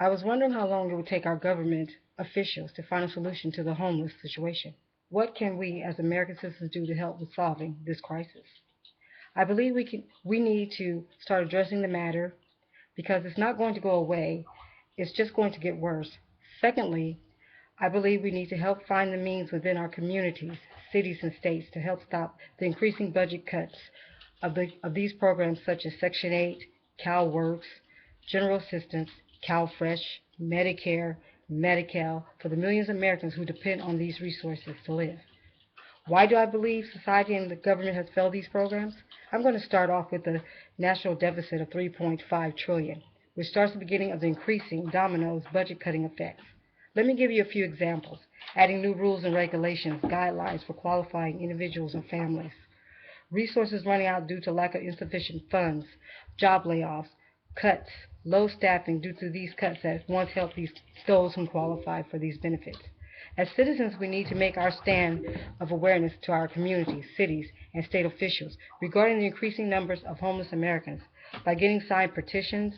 I was wondering how long it would take our government officials to find a solution to the homeless situation. What can we as American citizens do to help with solving this crisis? I believe we need to start addressing the matter because it's not going to go away. It's just going to get worse. Secondly, I believe we need to help find the means within our communities, cities, and states to help stop the increasing budget cuts of these programs such as Section 8, CalWorks, General Assistance, CalFresh, Medicare, Medi-Cal for the millions of Americans who depend on these resources to live. Why do I believe society and the government has failed these programs? I'm going to start off with the national deficit of 3.5 trillion, which starts the beginning of the increasing dominoes budget cutting effects. Let me give you a few examples. Adding new rules and regulations, guidelines for qualifying individuals and families. Resources running out due to lack of insufficient funds, job layoffs, cuts, low staffing due to these cuts that once helped those who qualify for these benefits. As citizens, we need to make our stand of awareness to our communities, cities, and state officials regarding the increasing numbers of homeless Americans by getting signed petitions,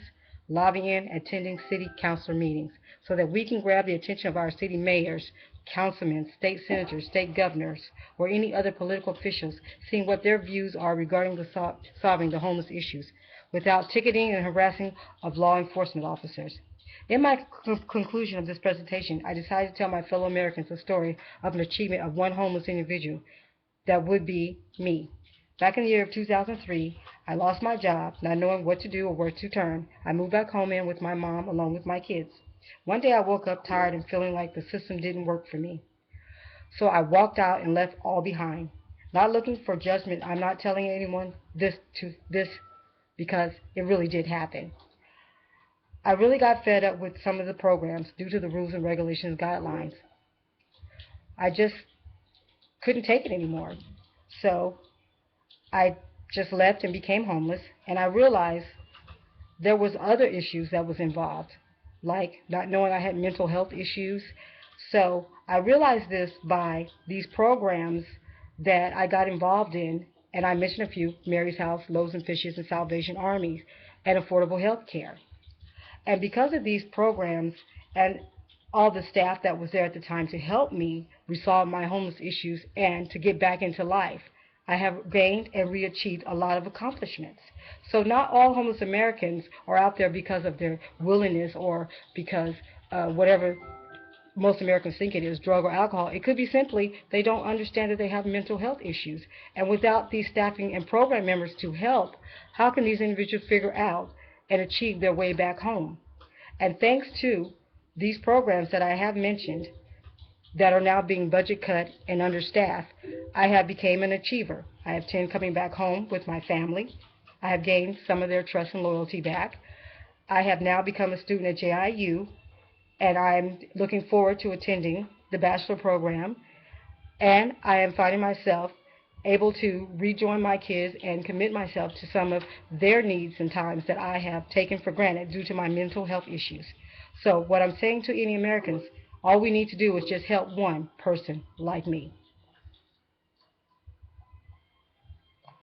lobbying, attending city council meetings so that we can grab the attention of our city mayors, councilmen, state senators, state governors, or any other political officials, seeing what their views are regarding solving the homeless issues without ticketing and harassing of law enforcement officers. In my conclusion of this presentation, I decided to tell my fellow Americans the story of an achievement of one homeless individual that would be me. Back in the year of 2003, I lost my job, not knowing what to do or where to turn. I moved back home in with my mom along with my kids. One day I woke up tired and feeling like the system didn't work for me. So I walked out and left all behind. Not looking for judgment, I'm not telling anyone this because it really did happen. I really got fed up with some of the programs due to the rules and regulations guidelines. I just couldn't take it anymore. So I just left and became homeless, and I realized there was other issues that was involved, like not knowing I had mental health issues. So I realized this by these programs that I got involved in, and I mentioned a few: Mary's House, Loaves and Fishes, and Salvation Armies, and affordable health care. And because of these programs and all the staff that was there at the time to help me resolve my homeless issues and to get back into life, I have gained and re-achieved a lot of accomplishments. So not all homeless Americans are out there because of their willingness or because whatever most Americans think it is, drug or alcohol. It could be simply they don't understand that they have mental health issues. And without these staffing and program members to help, how can these individuals figure out and achieve their way back home? And thanks to these programs that I have mentioned that are now being budget cut and understaffed, I have become an achiever. I have 10 coming back home with my family. I have gained some of their trust and loyalty back. I have now become a student at JIU, and I'm looking forward to attending the bachelor program. And I am finding myself able to rejoin my kids and commit myself to some of their needs and times that I have taken for granted due to my mental health issues. So what I'm saying to any Americans, all we need to do is just help one person like me.